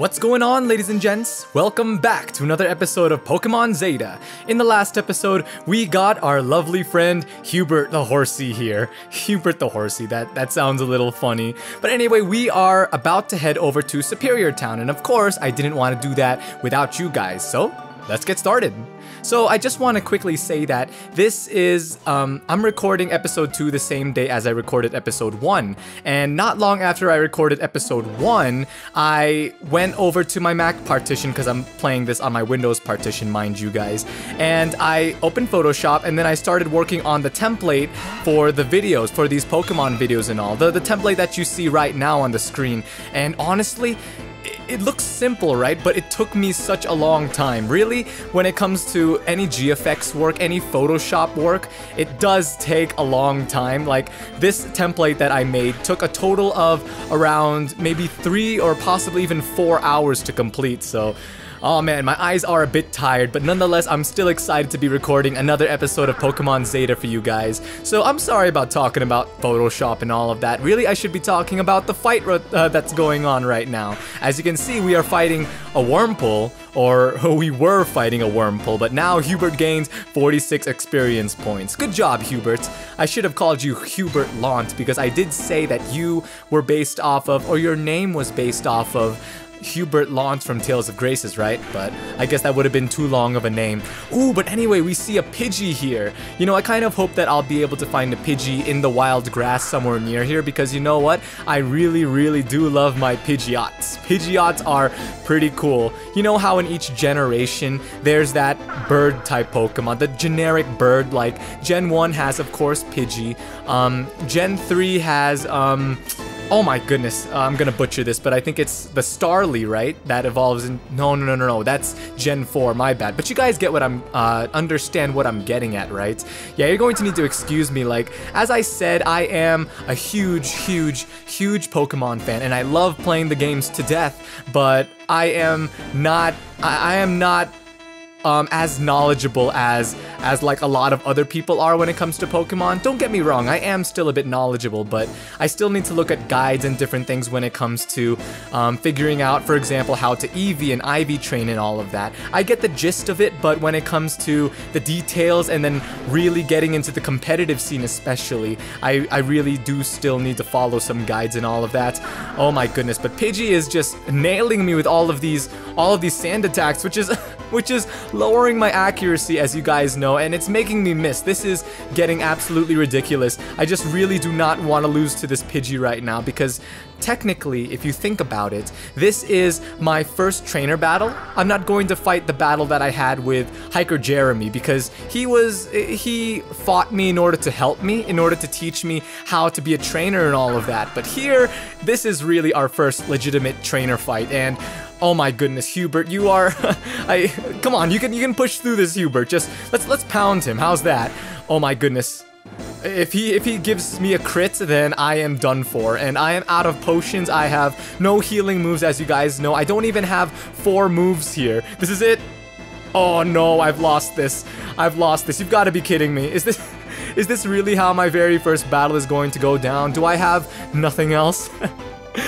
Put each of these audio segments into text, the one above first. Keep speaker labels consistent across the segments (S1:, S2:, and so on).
S1: What's going on, ladies and gents? Welcome back to another episode of Pokemon Zeta. In the last episode, we got our lovely friend Hubert the Horsey here. Hubert the Horsey, that sounds a little funny. But anyway, we are about to head over to Superior Town, and of course, I didn't want to do that without you guys, so let's get started. So I just want to quickly say that this is, I'm recording episode 2 the same day as I recorded episode 1. And not long after I recorded episode 1, I went over to my Mac partition, because I'm playing this on my Windows partition, mind you guys. And I opened Photoshop, and then I started working on the template for the videos, for these Pokemon videos and all. The template that you see right now on the screen. And honestly, it looks simple, right? But it took me such a long time. Really, when it comes to any GFX work, any Photoshop work, it does take a long time. Like, this template that I made took a total of around maybe 3 or possibly even 4 hours to complete, so... Oh man, my eyes are a bit tired, but nonetheless, I'm still excited to be recording another episode of Pokemon Zeta for you guys. So I'm sorry about talking about Photoshop and all of that. Really, I should be talking about the fight that's going on right now. As you can see, we are fighting a Wurmple, or we were fighting a Wurmple, but now Hubert gains 46 experience points. Good job, Hubert. I should have called you Hubert Launt, because I did say that you were based off of, or your name was based off of, Hubert Launt from Tales of Graces, right? But I guess that would have been too long of a name. Ooh, but anyway, we see a Pidgey here. You know, I kind of hope that I'll be able to find a Pidgey in the wild grass somewhere near here, because you know what? I really do love my Pidgeots. Pidgeots are pretty cool. You know how in each generation, there's that bird type Pokemon, the generic bird, like Gen 1 has, of course, Pidgey. Gen 3 has, oh my goodness, I'm gonna butcher this, but I think it's the Starly, right? That evolves in... No, that's Gen 4, my bad. But you guys get what I'm, understand what I'm getting at, right? Yeah, you're going to need to excuse me, like, as I said, I am a huge Pokemon fan, and I love playing the games to death, but I am not as knowledgeable as like a lot of other people are when it comes to Pokemon. Don't get me wrong, I am still a bit knowledgeable, but I still need to look at guides and different things when it comes to figuring out, for example, how to EV and IV train and all of that. I get the gist of it, but when it comes to the details and then really getting into the competitive scene especially, I really do still need to follow some guides and all of that. Oh my goodness, but Pidgey is just nailing me with all of these sand attacks, which is lowering my accuracy, as you guys know, and it's making me miss. This is getting absolutely ridiculous. I just really do not want to lose to this Pidgey right now, because technically, if you think about it, this is my first trainer battle. I'm not going to fight the battle that I had with Hiker Jeremy, because he fought me in order to help me, in order to teach me how to be a trainer and all of that. But here, this is really our first legitimate trainer fight, and oh my goodness, Hubert, you are... come on, you can push through this, Hubert. Just, let's pound him. How's that? Oh my goodness. If he gives me a crit, then I am done for. And I am out of potions. I have no healing moves, as you guys know. I don't even have 4 moves here. This is it. Oh no, I've lost this. I've lost this. You've got to be kidding me. Is this really how my very first battle is going to go down? Do I have nothing else?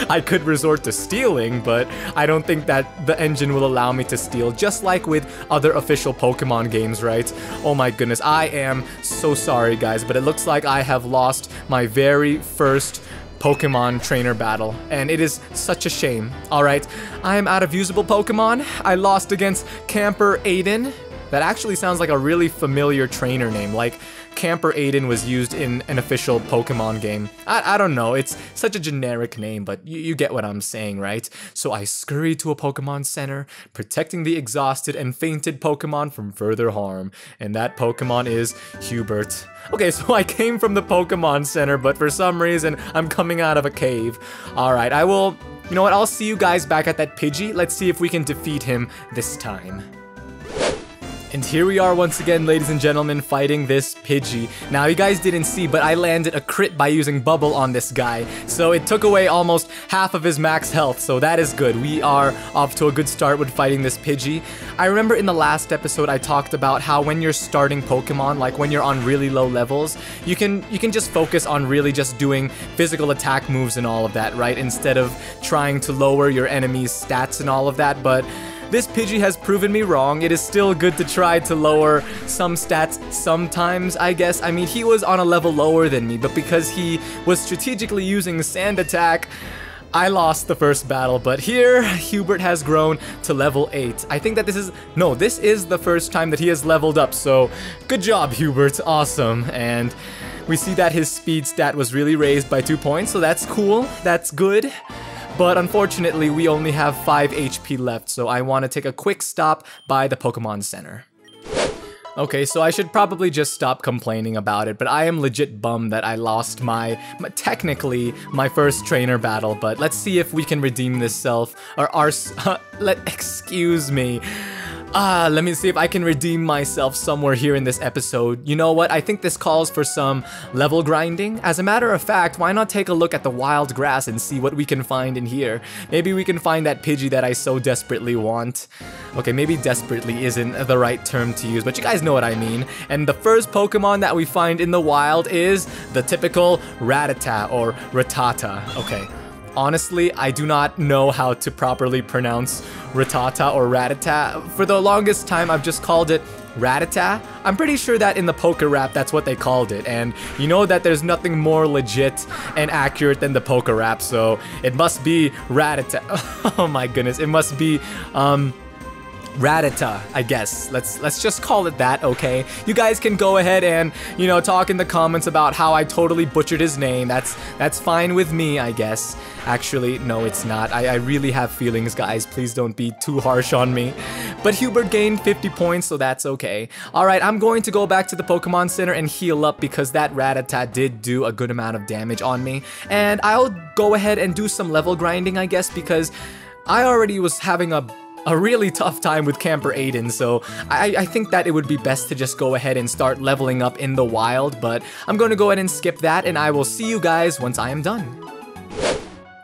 S1: I could resort to stealing, but I don't think that the engine will allow me to steal, just like with other official Pokemon games, right? Oh my goodness, I am so sorry, guys, but it looks like I have lost my very first Pokemon trainer battle, and it is such a shame. Alright, I am out of usable Pokemon. I lost against Camper Aiden. That actually sounds like a really familiar trainer name, like Camper Aiden was used in an official Pokemon game. I don't know, it's such a generic name, but you get what I'm saying, right? So I scurry to a Pokemon Center, protecting the exhausted and fainted Pokemon from further harm, and that Pokemon is Hubert. Okay, so I came from the Pokemon Center, but for some reason, I'm coming out of a cave. Alright, I will... You know what, I'll see you guys back at that Pidgey. Let's see if we can defeat him this time. And here we are once again, ladies and gentlemen, fighting this Pidgey. Now, you guys didn't see, but I landed a crit by using Bubble on this guy. So it took away almost half of his max health, so that is good. We are off to a good start with fighting this Pidgey. I remember in the last episode, I talked about how when you're starting Pokemon, like when you're on really low levels, you can just focus on really just doing physical attack moves and all of that, right? Instead of trying to lower your enemy's stats and all of that, but this Pidgey has proven me wrong. It is still good to try to lower some stats sometimes, I guess. I mean, he was on a level lower than me, but because he was strategically using Sand Attack, I lost the first battle. But here, Hubert has grown to level 8. I think that this is the first time that he has leveled up, so good job, Hubert. Awesome. And we see that his speed stat was really raised by 2 points, so that's cool. That's good. But unfortunately, we only have 5 HP left, so I want to take a quick stop by the Pokemon Center. Okay, so I should probably just stop complaining about it, but I am legit bummed that I lost technically, my first trainer battle, but let's see if we can redeem this excuse me. Let me see if I can redeem myself somewhere here in this episode. You know what? I think this calls for some level grinding. As a matter of fact, why not take a look at the wild grass and see what we can find in here? Maybe we can find that Pidgey that I so desperately want. Okay, maybe desperately isn't the right term to use, but you guys know what I mean. And the first Pokemon that we find in the wild is the typical Rattata or Rattata. Okay. Honestly, I do not know how to properly pronounce Rattata or Rattata. For the longest time, I've just called it Rattata. I'm pretty sure that in the Poké Rap, that's what they called it. And you know that there's nothing more legit and accurate than the Poké Rap, so it must be Rattata. Oh my goodness, it must be, Rattata, I guess. Let's just call it that, okay? You guys can go ahead and, you know, talk in the comments about how I totally butchered his name. That's fine with me, I guess. Actually, no, it's not. I really have feelings, guys. Please don't be too harsh on me. But Hubert gained 50 points, so that's okay. Alright, I'm going to go back to the Pokemon Center and heal up because that Rattata did do a good amount of damage on me. And I'll go ahead and do some level grinding, I guess, because I already was having a really tough time with Camper Aiden, so I think that it would be best to just go ahead and start leveling up in the wild, but I'm going to go ahead and skip that, and I will see you guys once I am done.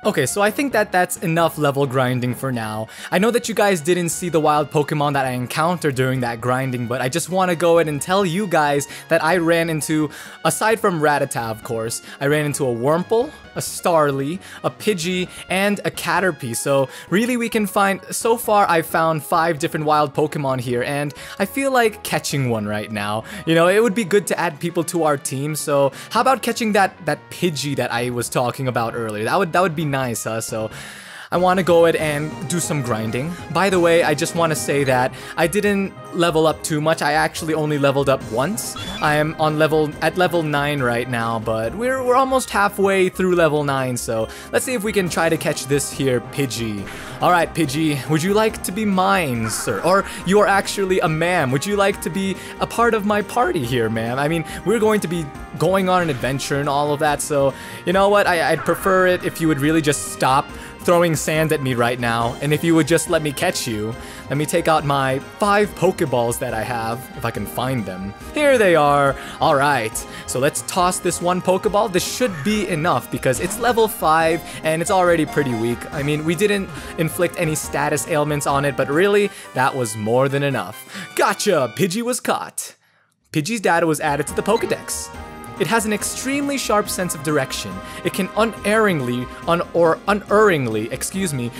S1: Okay, so I think that that's enough level grinding for now. I know that you guys didn't see the wild Pokemon that I encountered during that grinding, but I just want to go ahead and tell you guys that I ran into, aside from Rattata of course, I ran into a Wurmple, a Starly, a Pidgey, and a Caterpie. So really we can find, so far I've found 5 different wild Pokemon here, and I feel like catching one right now. You know, it would be good to add people to our team, so how about catching that Pidgey that I was talking about earlier? That would be nice, huh? So I want to go ahead and do some grinding. By the way, I just want to say that I didn't level up too much. I actually only leveled up once. I am at level 9 right now, but we're almost halfway through level 9, so let's see if we can try to catch this here Pidgey. Alright, Pidgey, would you like to be mine, sir? Or you are actually a ma'am. Would you like to be a part of my party here, ma'am? I mean, we're going to be going on an adventure and all of that, so you know what? I'd prefer it if you would really just stop throwing sand at me right now, and if you would just let me catch you. Let me take out my 5 Pokeballs that I have, if I can find them. Here they are! Alright, so let's toss this one Pokeball. This should be enough because it's level 5 and it's already pretty weak. I mean, we didn't inflict any status ailments on it, but really, that was more than enough. Gotcha! Pidgey was caught. Pidgey's data was added to the Pokedex. It has an extremely sharp sense of direction. It can unerringly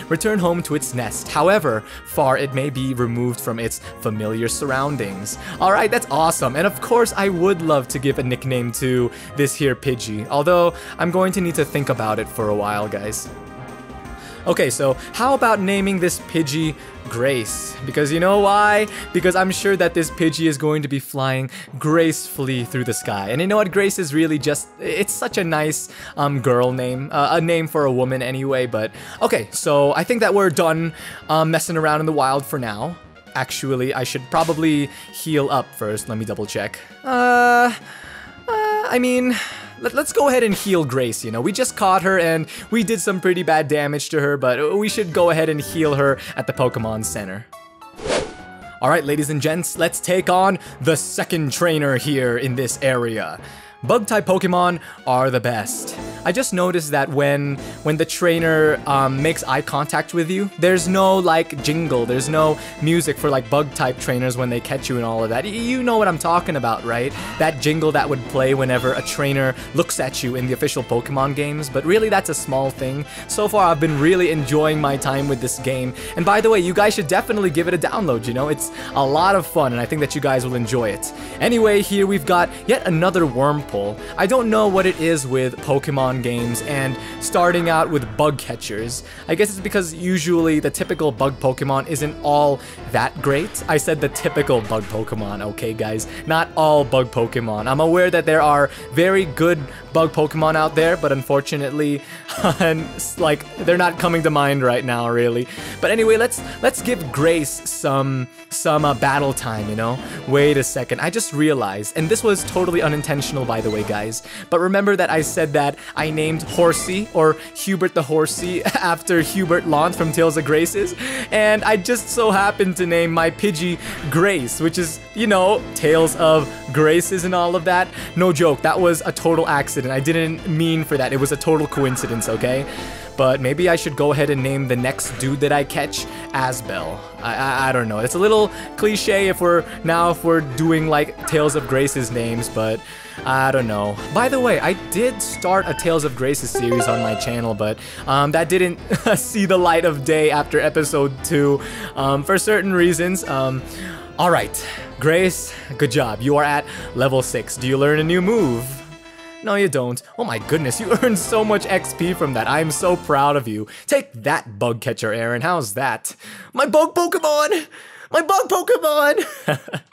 S1: return home to its nest, however far it may be removed from its familiar surroundings. Alright, that's awesome, and of course I would love to give a nickname to this here Pidgey, although I'm going to need to think about it for a while, guys. Okay, so how about naming this Pidgey Grace? Because you know why? Because I'm sure that this Pidgey is going to be flying gracefully through the sky. And you know what? Grace is really just, it's such a nice girl name, a name for a woman anyway, but okay, so I think that we're done messing around in the wild for now. Actually, I should probably heal up first. Let me double check. I mean, let's go ahead and heal Grace, you know. We just caught her and we did some pretty bad damage to her, but we should go ahead and heal her at the Pokemon Center. Alright, ladies and gents, let's take on the second trainer here in this area. Bug-type Pokemon are the best. I just noticed that when the trainer makes eye contact with you, there's no like jingle, there's no music for like bug-type trainers when they catch you and all of that. You know what I'm talking about, right? That jingle that would play whenever a trainer looks at you in the official Pokemon games, but really that's a small thing. So far I've been really enjoying my time with this game, and by the way, you guys should definitely give it a download, you know? It's a lot of fun, and I think that you guys will enjoy it. Anyway, here we've got yet another worm. I don't know what it is with Pokemon games and starting out with bug catchers. I guess it's because usually the typical bug Pokemon isn't all that great. I said the typical bug Pokemon, okay guys? Not all bug Pokemon. I'm aware that there are very good bug Pokemon out there, but unfortunately, like, they're not coming to mind right now, really. But anyway, let's give Grace some battle time, you know? Wait a second, I just realized, and this was totally unintentional by the way, guys, but remember that I said that I named Horsey, or Hubert the Horsey, after Hubert Launt from Tales of Graces, and I just so happened to name my Pidgey Grace, which is, you know, Tales of Graces and all of that. No joke, that was a total accident. I didn't mean for that. It was a total coincidence, okay? But maybe I should go ahead and name the next dude that I catch Asbel. I don't know. It's a little cliche if we're doing like Tales of Graces names, but I don't know. By the way, I did start a Tales of Graces series on my channel, but that didn't see the light of day after episode 2 for certain reasons. Alright, Grace, good job. You are at level 6. Do you learn a new move? No, you don't. Oh my goodness, you earned so much XP from that. I'm so proud of you. Take that, bug catcher Aaron. How's that? My bug Pokemon! My bug Pokemon!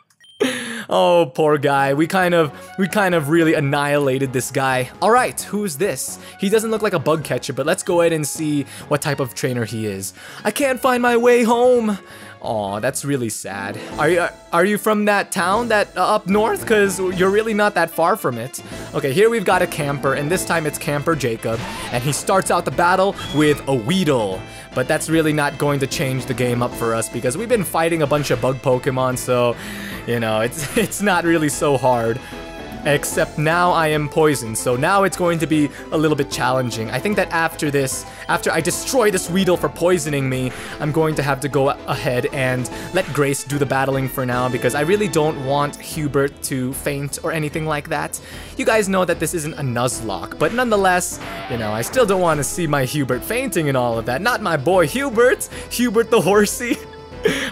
S1: Oh, poor guy. We kind of really annihilated this guy. Alright, who's this? He doesn't look like a bug catcher, but let's go ahead and see what type of trainer he is. I can't find my way home! Aw, that's really sad. Are you from that town that up north? Cause you're really not that far from it. Okay, here we've got a camper, and this time it's Camper Jacob, and he starts out the battle with a Weedle. But that's really not going to change the game up for us because we've been fighting a bunch of bug Pokemon, so, you know, it's not really so hard. Except now I am poisoned, so now it's going to be a little bit challenging. I think that after I destroy this Weedle for poisoning me, I'm going to have to go ahead and let Grace do the battling for now because I really don't want Hubert to faint or anything like that. You guys know that this isn't a Nuzlocke, but nonetheless, you know, I still don't want to see my Hubert fainting and all of that. Not my boy Hubert! Hubert the Horsey!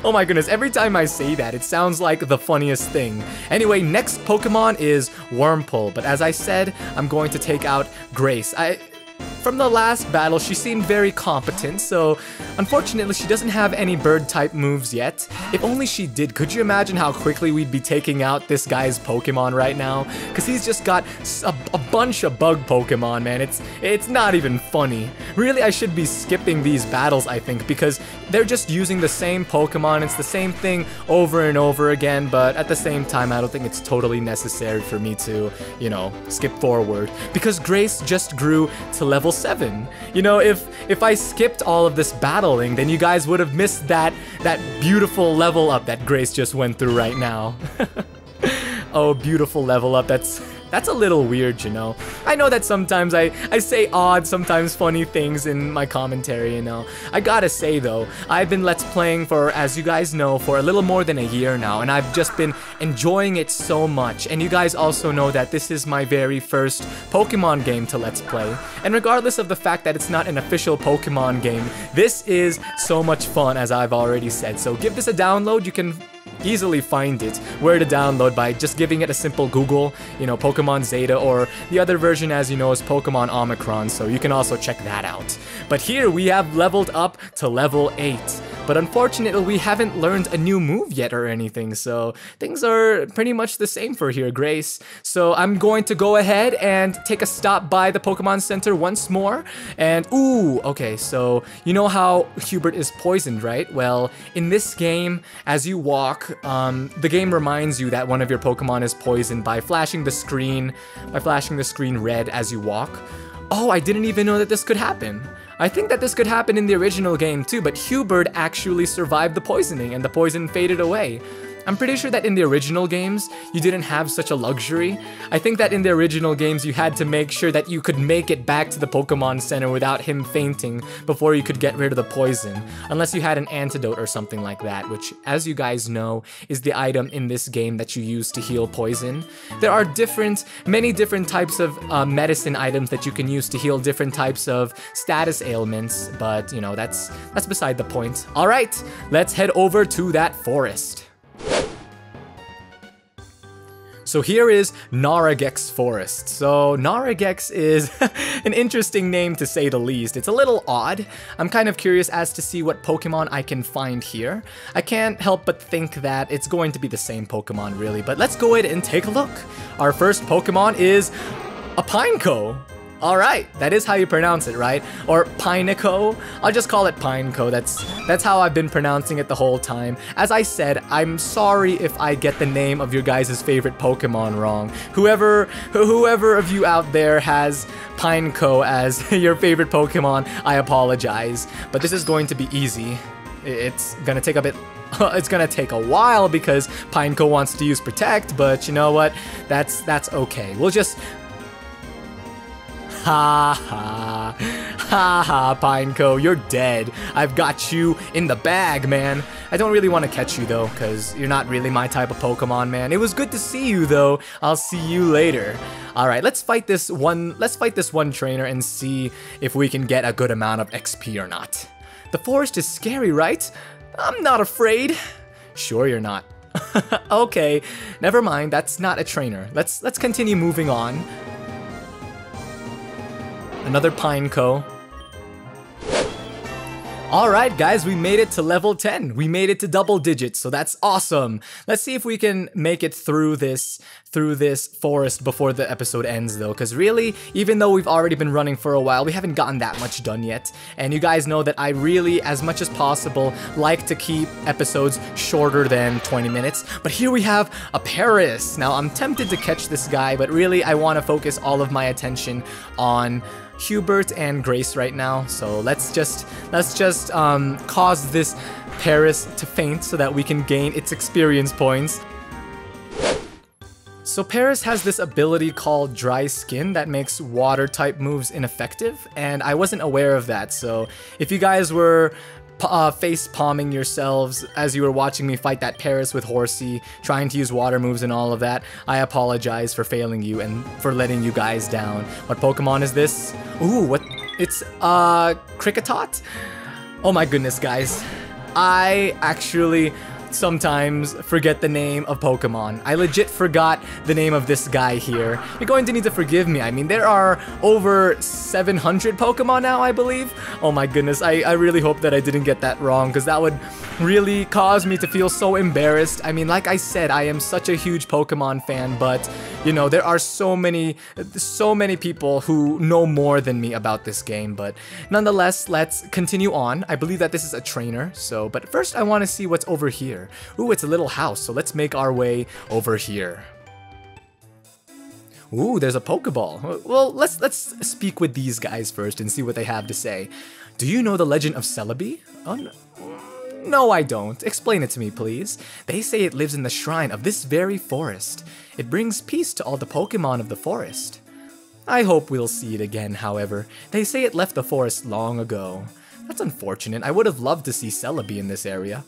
S1: Oh my goodness, every time I say that, it sounds like the funniest thing. Anyway, next Pokemon is Wurmple, but as I said, I'm going to take out Grace. From the last battle, she seemed very competent, so unfortunately she doesn't have any bird-type moves yet. If only she did, could you imagine how quickly we'd be taking out this guy's Pokemon right now? Because he's just got a bunch of bug Pokemon, man. It's not even funny. Really, I should be skipping these battles, I think, because they're just using the same Pokemon. It's the same thing over and over again, but at the same time, I don't think it's totally necessary for me to, you know, skip forward. Because Grace just grew to level 7. You know, if I skipped all of this battling, then you guys would have missed that beautiful level up that Grace just went through right now. Oh, beautiful level up. That's a little weird, you know. I know that sometimes I say odd, sometimes funny things in my commentary, you know. I gotta say though, I've been Let's Playing for, as you guys know, for a little more than a year now, and I've just been enjoying it so much. And you guys also know that this is my very first Pokemon game to Let's Play. And regardless of the fact that it's not an official Pokemon game, this is so much fun, as I've already said. So give this a download. You can easily find it where to download by just giving it a simple Google, you know, Pokemon Zeta, or the other version, as you know, is Pokemon Omicron, so you can also check that out. But here we have leveled up to level 8. But unfortunately, we haven't learned a new move yet or anything, so things are pretty much the same for here, Grace. So I'm going to go ahead and take a stop by the Pokemon Center once more. And, ooh, okay, so you know how Hubert is poisoned, right? Well, in this game, as you walk, the game reminds you that one of your Pokemon is poisoned by flashing the screen red as you walk. Oh, I didn't even know that this could happen. I think that this could happen in the original game too, but Hubert actually survived the poisoning and the poison faded away. I'm pretty sure that in the original games, you didn't have such a luxury. I think that in the original games, you had to make sure that you could make it back to the Pokemon Center without him fainting before you could get rid of the poison. Unless you had an antidote or something like that, which, as you guys know, is the item in this game that you use to heal poison. There are many different types of medicine items that you can use to heal different types of status ailments, but, you know, that's beside the point. All right, let's head over to that forest. So here is Naragex Forest. So Naragex is an interesting name to say the least. It's a little odd. I'm kind of curious as to see what Pokemon I can find here. I can't help but think that it's going to be the same Pokemon really, but let's go ahead and take a look. Our first Pokemon is a Pineco. Alright, that is how you pronounce it, right? Or Pineco? I'll just call it Pineco. That's how I've been pronouncing it the whole time. As I said, I'm sorry if I get the name of your guys' favorite Pokemon wrong. Whoever of you out there has Pineco as your favorite Pokemon, I apologize. But this is going to be easy. It's gonna take a bit... It's gonna take a while because Pineco wants to use Protect, but you know what? That's okay. We'll just... Ha ha, ha ha, Pineco, you're dead. I've got you in the bag, man. I don't really want to catch you though, because you're not really my type of Pokemon, man. It was good to see you though. I'll see you later. Alright, let's fight this one trainer and see if we can get a good amount of XP or not. The forest is scary, right? I'm not afraid. Sure you're not. Okay, never mind, that's not a trainer. Let's continue moving on. Another Pineco. Alright guys, we made it to level 10. We made it to double digits, so that's awesome. Let's see if we can make it through this forest before the episode ends though, because really, even though we've already been running for a while, we haven't gotten that much done yet. And you guys know that I really, as much as possible, like to keep episodes shorter than 20 minutes. But here we have a Paris. Now, I'm tempted to catch this guy, but really, I want to focus all of my attention on Hubert and Grace right now, so let's just cause this Paris to faint so that we can gain its experience points. So Paris has this ability called Dry Skin that makes water type moves ineffective, and I wasn't aware of that, so if you guys were face palming yourselves as you were watching me fight that Paris with Horsey, trying to use water moves and all of that, I apologize for failing you and for letting you guys down. What Pokemon is this? Ooh, what? It's Kricketot? Oh my goodness, guys. I actually sometimes forget the name of Pokemon. I legit forgot the name of this guy here. You're going to need to forgive me. I mean, there are over 700 Pokemon now, I believe. Oh my goodness, I really hope that I didn't get that wrong, because that would really cause me to feel so embarrassed. I mean, like I said, I am such a huge Pokemon fan, but you know, there are so many people who know more than me about this game, but nonetheless, let's continue on. I believe that this is a trainer, so, but first I want to see what's over here. Ooh, it's a little house, so let's make our way over here. Ooh, there's a Pokeball. Well, let's speak with these guys first and see what they have to say. Do you know the legend of Celebi? Oh, no. No, I don't. Explain it to me, please. They say it lives in the shrine of this very forest. It brings peace to all the Pokemon of the forest. I hope we'll see it again, however. They say it left the forest long ago. That's unfortunate. I would have loved to see Celebi in this area.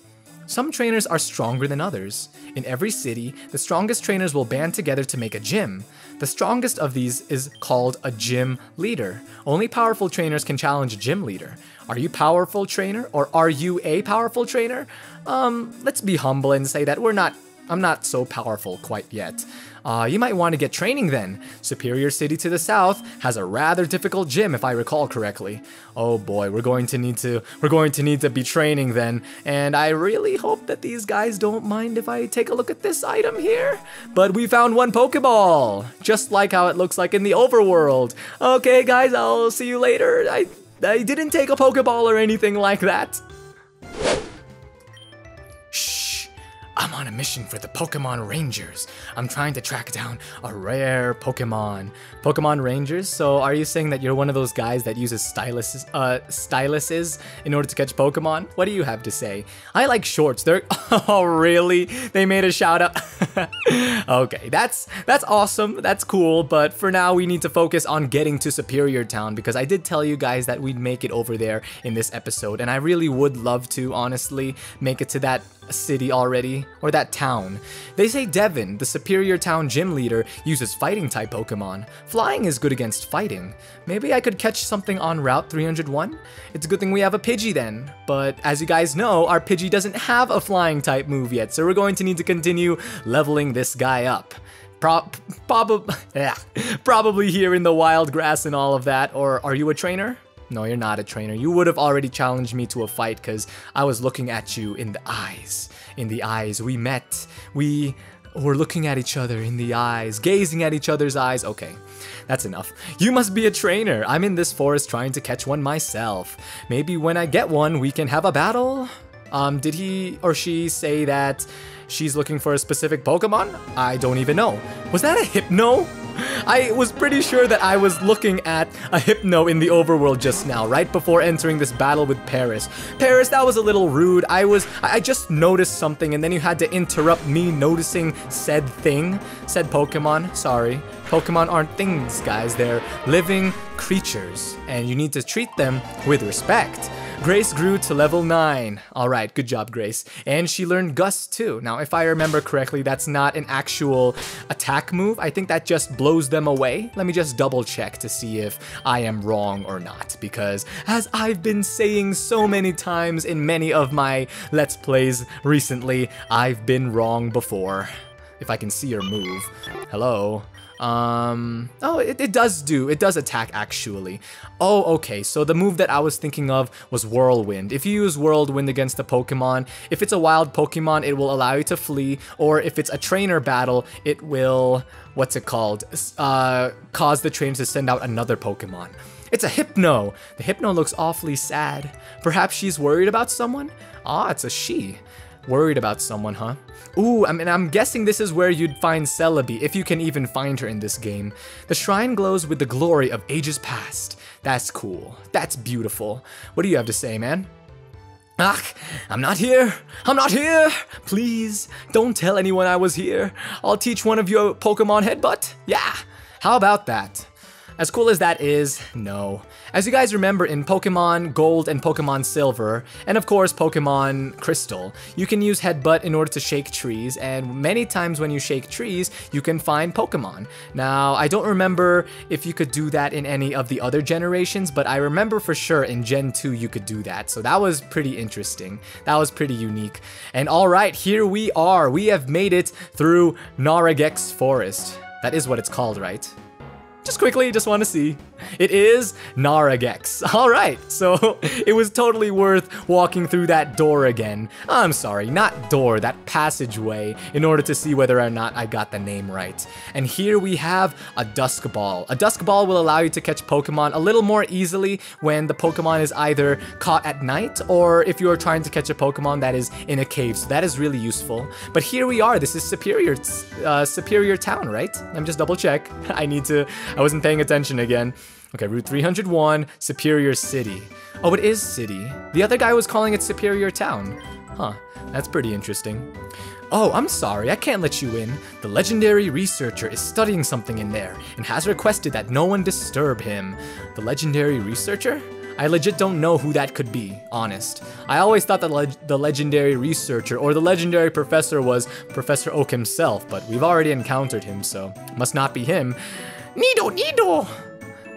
S1: Some trainers are stronger than others. In every city, the strongest trainers will band together to make a gym. The strongest of these is called a gym leader. Only powerful trainers can challenge a gym leader. Are you powerful trainer, or are you a powerful trainer? Let's be humble and say that I'm not so powerful quite yet. You might want to get training then. Superior City to the south has a rather difficult gym if I recall correctly. Oh boy, we're going to need to be training then. And I really hope that these guys don't mind if I take a look at this item here. But we found one Pokeball, just like how it looks like in the overworld. Okay guys, I'll see you later. I didn't take a Pokeball or anything like that. Shh, I'm on a mission for the Pokemon Rangers. I'm trying to track down a rare Pokemon. Pokemon Rangers? So are you saying that you're one of those guys that uses styluses in order to catch Pokemon? What do you have to say? I like shorts. They're... Oh, really? They made a shout out. Okay, that's awesome. That's cool. But for now, we need to focus on getting to Superior Town because I did tell you guys that we'd make it over there in this episode. And I really would love to, honestly, make it to that city already, or that town. They say Devin, the Superior Town gym leader, uses fighting type Pokemon. Flying is good against fighting. Maybe I could catch something on Route 301? It's a good thing we have a Pidgey then. But as you guys know, our Pidgey doesn't have a flying type move yet, so we're going to need to continue leveling this guy up. Probably here in the wild grass and all of that. Or are you a trainer? No, you're not a trainer. You would have already challenged me to a fight because I was looking at you in the eyes. In the eyes. We met. We were looking at each other in the eyes. Gazing at each other's eyes. Okay, that's enough. You must be a trainer. I'm in this forest trying to catch one myself. Maybe when I get one, we can have a battle? Did he or she say that she's looking for a specific Pokemon? I don't even know. Was that a Hypno? I was pretty sure that I was looking at a Hypno in the overworld just now, right before entering this battle with Paris. Paris, that was a little rude. I just noticed something and then you had to interrupt me noticing said thing, said Pokemon. Sorry. Pokemon aren't things, guys. They're living creatures and you need to treat them with respect. Grace grew to level 9. Alright, good job, Grace. And she learned Gust too. Now, if I remember correctly, that's not an actual attack move. I think that just blows them away. Let me just double check to see if I am wrong or not. Because as I've been saying so many times in many of my Let's Plays recently, I've been wrong before. If I can see your move. Hello? Oh, it does attack actually. Oh, okay, so the move that I was thinking of was Whirlwind. If you use Whirlwind against a Pokemon, if it's a wild Pokemon, it will allow you to flee, or if it's a trainer battle, it will, what's it called, cause the trainer to send out another Pokemon. It's a Hypno! The Hypno looks awfully sad. Perhaps she's worried about someone? Ah, it's a she. Worried about someone, huh? Ooh, I'm guessing this is where you'd find Celebi, if you can even find her in this game. The shrine glows with the glory of ages past. That's cool. That's beautiful. What do you have to say, man? Ah, I'm not here. I'm not here. Please, don't tell anyone I was here. I'll teach one of you a Pokemon headbutt. Yeah, how about that? As cool as that is, no. As you guys remember in Pokemon Gold and Pokemon Silver, and of course Pokemon Crystal, you can use Headbutt in order to shake trees, and many times when you shake trees, you can find Pokemon. Now, I don't remember if you could do that in any of the other generations, but I remember for sure in Gen 2 you could do that, so that was pretty interesting. That was pretty unique. And alright, here we are. We have made it through Naragex Forest. That is what it's called, right? Just quickly, just want to see. It is Naragex. Alright, so it was totally worth walking through that door again. I'm sorry, not door, that passageway, in order to see whether or not I got the name right. And here we have a Dusk Ball. A Dusk Ball will allow you to catch Pokemon a little more easily when the Pokemon is either caught at night or if you are trying to catch a Pokemon that is in a cave, so that is really useful. But here we are, this is Superior Town, right? Let me just double check. I wasn't paying attention again. Okay, Route 301, Superior City. Oh, it is City. The other guy was calling it Superior Town. Huh, that's pretty interesting. Oh, I'm sorry, I can't let you in. The legendary researcher is studying something in there and has requested that no one disturb him. The legendary researcher? I legit don't know who that could be, honest. I always thought that the legendary researcher or the legendary professor was Professor Oak himself, but we've already encountered him, so must not be him. Nido!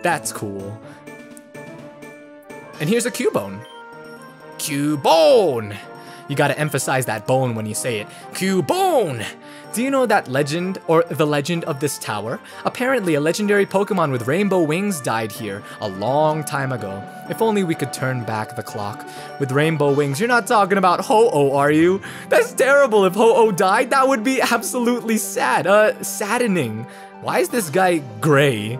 S1: That's cool. And here's a Cubone. Cubone! You gotta emphasize that bone when you say it. Cubone! Do you know that legend, or the legend of this tower? Apparently a legendary Pokemon with rainbow wings died here a long time ago. If only we could turn back the clock. With rainbow wings, you're not talking about Ho-Oh, are you? That's terrible. If Ho-Oh died, that would be absolutely sad. Saddening. Why is this guy gray?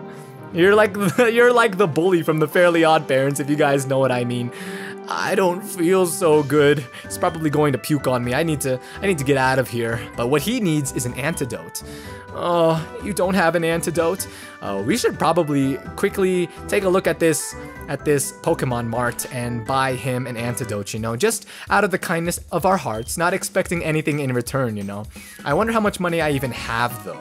S1: You're like the bully from the Fairly Odd Parents, if you guys know what I mean. I don't feel so good. He's probably going to puke on me. I need to get out of here. But what he needs is an antidote. Oh, you don't have an antidote? We should probably quickly take a look at this Pokemon Mart and buy him an antidote, you know, just out of the kindness of our hearts, not expecting anything in return, you know. I wonder how much money I even have, though.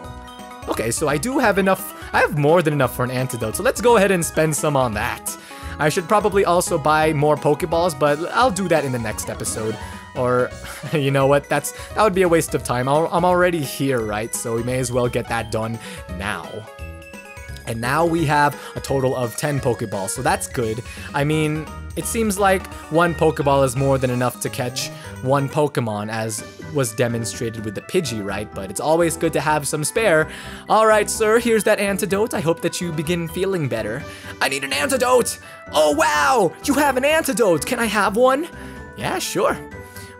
S1: Okay, so I do have enough. I have more than enough for an antidote, so let's go ahead and spend some on that. I should probably also buy more Pokeballs, but I'll do that in the next episode. Or, you know what, that would be a waste of time. I'm already here, right? So we may as well get that done now. And now we have a total of 10 Pokeballs, so that's good. I mean, it seems like one Pokeball is more than enough to catch one Pokemon, as was demonstrated with the Pidgey, right? But it's always good to have some spare. Alright, sir, here's that antidote. I hope that you begin feeling better. I need an antidote! Oh, wow! You have an antidote! Can I have one? Yeah, sure.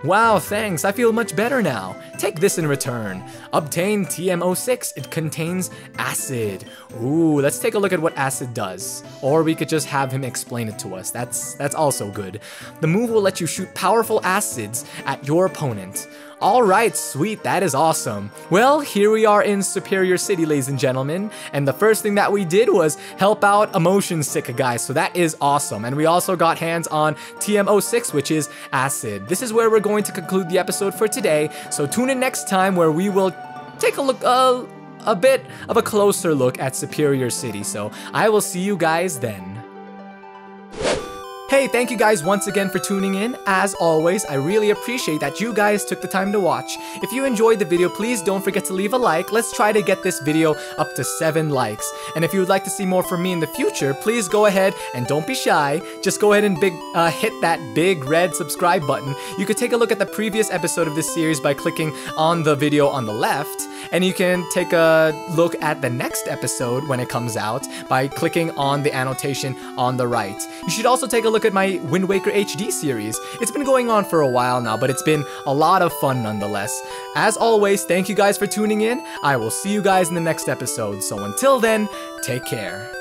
S1: Wow, thanks. I feel much better now. Take this in return. Obtain TM06. It contains acid. Ooh, let's take a look at what acid does. Or we could just have him explain it to us. That's also good. The move will let you shoot powerful acids at your opponent. Alright, sweet, that is awesome. Well, here we are in Superior City, ladies and gentlemen, and the first thing that we did was help out a motion sick guy, so that is awesome. And we also got hands on TM06, which is acid. This is where we're going to conclude the episode for today, so tune in next time where we will take a look, a bit of a closer look at Superior City, so I will see you guys then. Hey, thank you guys once again for tuning in. As always, I really appreciate that you guys took the time to watch. If you enjoyed the video, please don't forget to leave a like. Let's try to get this video up to 7 likes. And if you would like to see more from me in the future, please go ahead and don't be shy. Just go ahead and hit that big red subscribe button. You could take a look at the previous episode of this series by clicking on the video on the left. And you can take a look at the next episode when it comes out by clicking on the annotation on the right. You should also take a look at my Wind Waker HD series. It's been going on for a while now, but it's been a lot of fun nonetheless. As always, thank you guys for tuning in. I will see you guys in the next episode. So until then, take care.